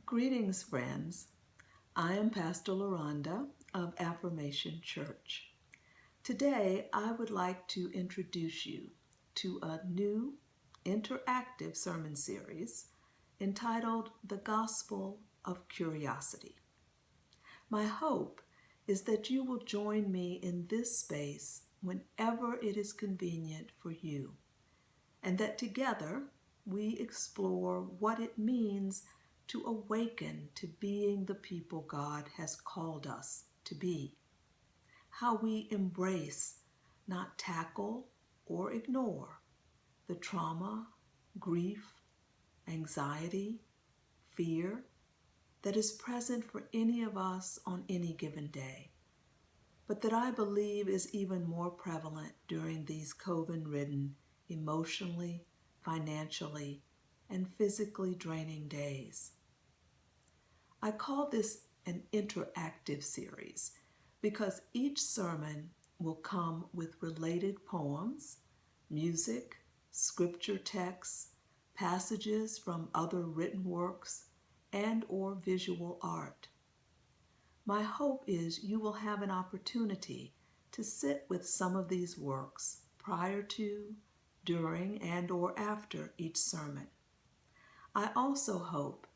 Greetings, friends. I am Pastor LaRonda of Affirmation Church. Today, I would like to introduce you to a new interactive sermon series entitled The Gospel of Curiosity. My hope is that you will join me in this space whenever it is convenient for you, and that together we explore what it means to awaken to being the people God has called us to be, how we embrace, not tackle or ignore, the trauma, grief, anxiety, fear that is present for any of us on any given day, but that I believe is even more prevalent during these COVID-ridden, emotionally, financially, and physically draining days. I call this an interactive series because each sermon will come with related poems, music, scripture texts, passages from other written works, and/or visual art. My hope is you will have an opportunity to sit with some of these works prior to, during, and/or after each sermon. I also hope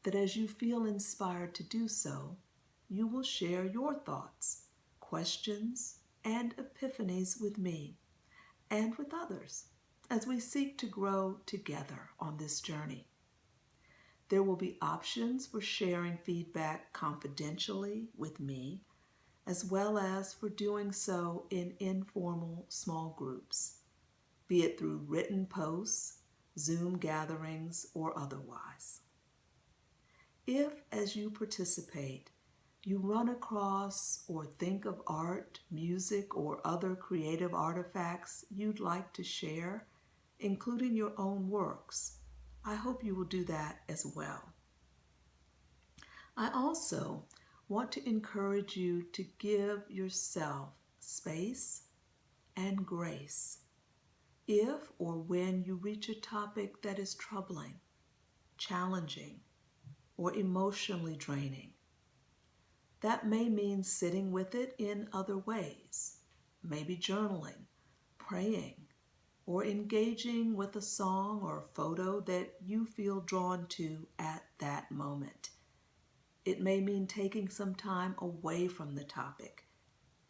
that as you feel inspired to do so, you will share your thoughts, questions, and epiphanies with me and with others as we seek to grow together on this journey. There will be options for sharing feedback confidentially with me, as well as for doing so in informal small groups, be it through written posts, Zoom gatherings, or otherwise. If, as you participate, you run across or think of art, music, or other creative artifacts you'd like to share, including your own works, I hope you will do that as well. I also want to encourage you to give yourself space and grace if or when you reach a topic that is troubling, challenging, or emotionally draining. That may mean sitting with it in other ways, maybe journaling, praying, or engaging with a song or a photo that you feel drawn to at that moment. It may mean taking some time away from the topic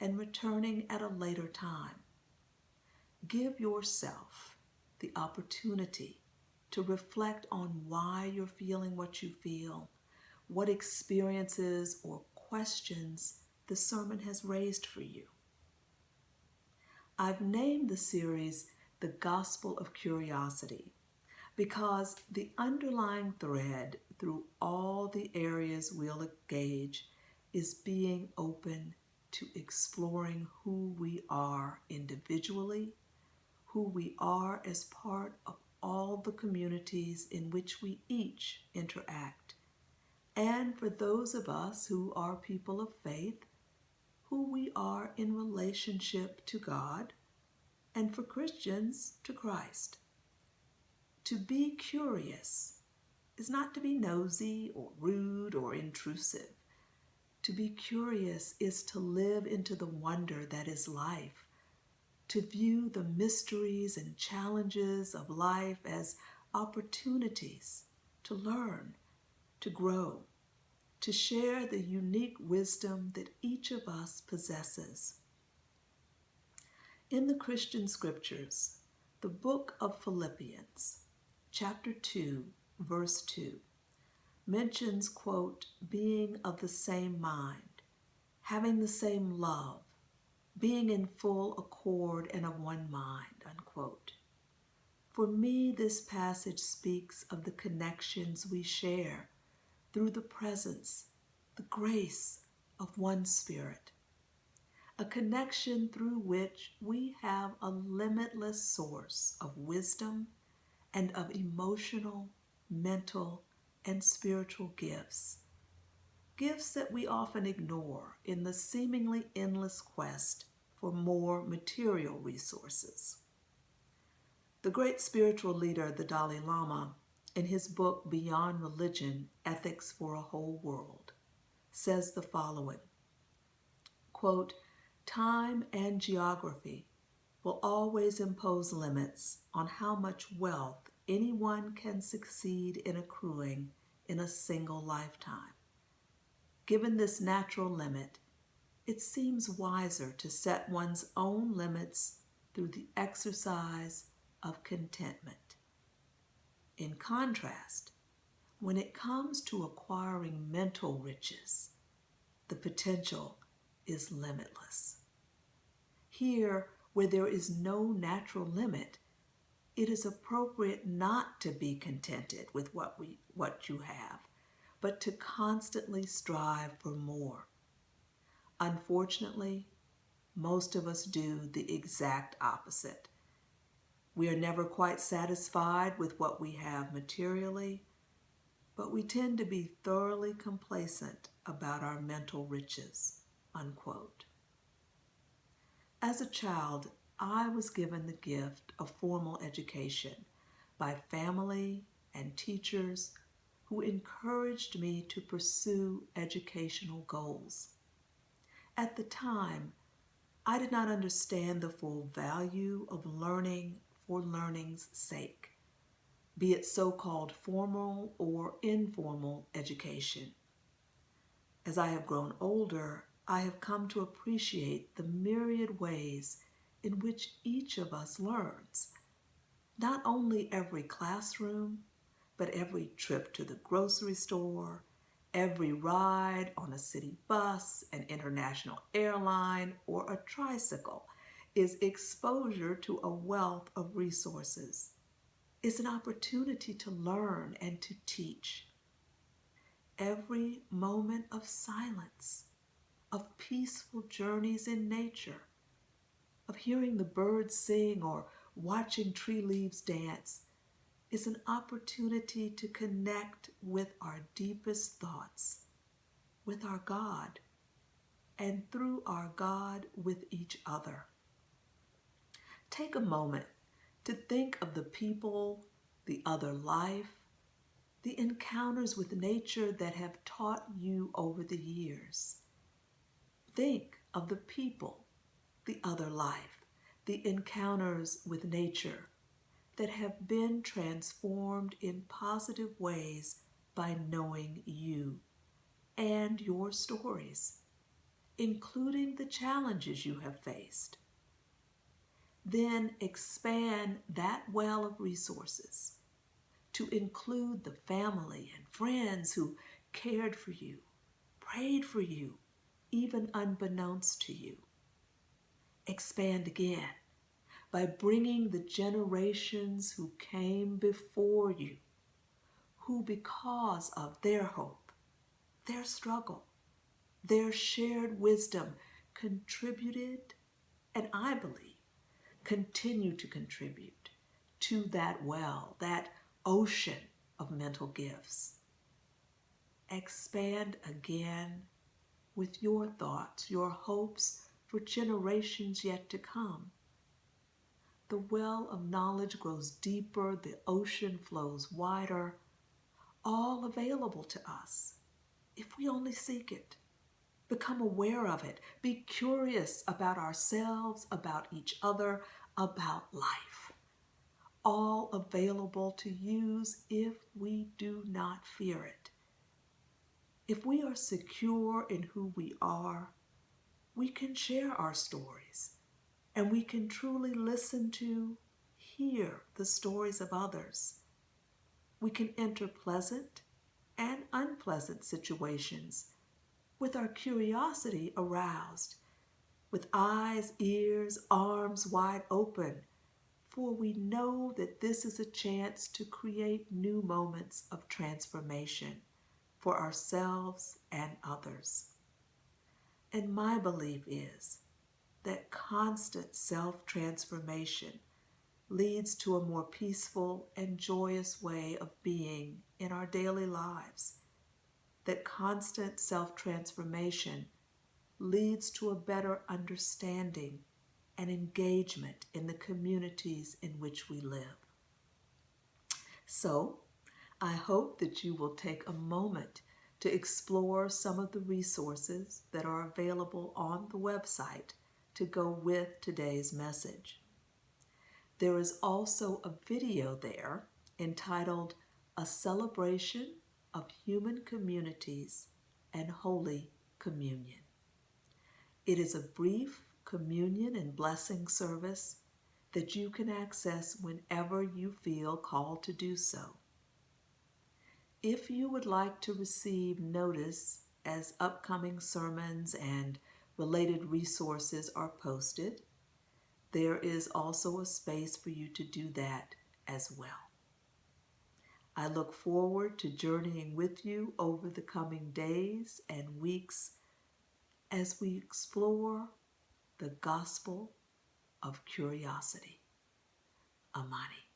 and returning at a later time. Give yourself the opportunity to reflect on why you're feeling what you feel, what experiences or questions the sermon has raised for you. I've named the series The Gospel of Curiosity because the underlying thread through all the areas we'll engage is being open to exploring who we are individually, who we are as part of all the communities in which we each interact, and for those of us who are people of faith, who we are in relationship to God, and for Christians to Christ. To be curious is not to be nosy or rude or intrusive. To be curious is to live into the wonder that is life, to view the mysteries and challenges of life as opportunities to learn, to grow, to share the unique wisdom that each of us possesses. In the Christian scriptures, the book of Philippians, chapter 2, verse 2, mentions, quote, being of the same mind, having the same love, being in full accord and of one mind, unquote. For me, this passage speaks of the connections we share through the presence, the grace of one Spirit, a connection through which we have a limitless source of wisdom and of emotional, mental, and spiritual gifts, gifts that we often ignore in the seemingly endless quest for more material resources. The great spiritual leader, the Dalai Lama, in his book Beyond Religion, Ethics for a Whole World, says the following, quote, "Time and geography will always impose limits on how much wealth anyone can succeed in accruing in a single lifetime. Given this natural limit, it seems wiser to set one's own limits through the exercise of contentment. In contrast, when it comes to acquiring mental riches, the potential is limitless. Here, where there is no natural limit, it is appropriate not to be contented with what you have, but to constantly strive for more. Unfortunately, most of us do the exact opposite. We are never quite satisfied with what we have materially, but we tend to be thoroughly complacent about our mental riches." Unquote. As a child, I was given the gift of formal education by family and teachers who encouraged me to pursue educational goals. At the time, I did not understand the full value of learning for learning's sake, be it so-called formal or informal education. As I have grown older, I have come to appreciate the myriad ways in which each of us learns. Not only every classroom, but every trip to the grocery store, every ride on a city bus, an international airline, or a tricycle is exposure to a wealth of resources. It's an opportunity to learn and to teach. Every moment of silence, of peaceful journeys in nature, of hearing the birds sing or watching tree leaves dance is an opportunity to connect with our deepest thoughts, with our God, and through our God with each other. Take a moment to think of the people, the other life, the encounters with nature that have taught you over the years. Think of the people, the other life, the encounters with nature that have been transformed in positive ways by knowing you and your stories, including the challenges you have faced. Then expand that well of resources to include the family and friends who cared for you, prayed for you, even unbeknownst to you. Expand again by bringing the generations who came before you, who because of their hope, their struggle, their shared wisdom contributed, and I believe continue to contribute to that well, that ocean of mental gifts. Expand again with your thoughts, your hopes for generations yet to come. The well of knowledge grows deeper, the ocean flows wider, all available to us if we only seek it. Become aware of it. Be curious about ourselves, about each other, about life. All available to use if we do not fear it. If we are secure in who we are, we can share our stories, and we can truly listen to, hear the stories of others. We can enter pleasant and unpleasant situations with our curiosity aroused, with eyes, ears, arms wide open, for we know that this is a chance to create new moments of transformation for ourselves and others. And my belief is that constant self-transformation leads to a more peaceful and joyous way of being in our daily lives. That constant self-transformation leads to a better understanding and engagement in the communities in which we live. So, I hope that you will take a moment to explore some of the resources that are available on the website to go with today's message. There is also a video there entitled A Celebration of Human Communities and Holy Communion. It is a brief communion and blessing service that you can access whenever you feel called to do so. If you would like to receive notice as upcoming sermons and related resources are posted, there is also a space for you to do that as well. I look forward to journeying with you over the coming days and weeks as we explore the Gospel of Curiosity. Amani.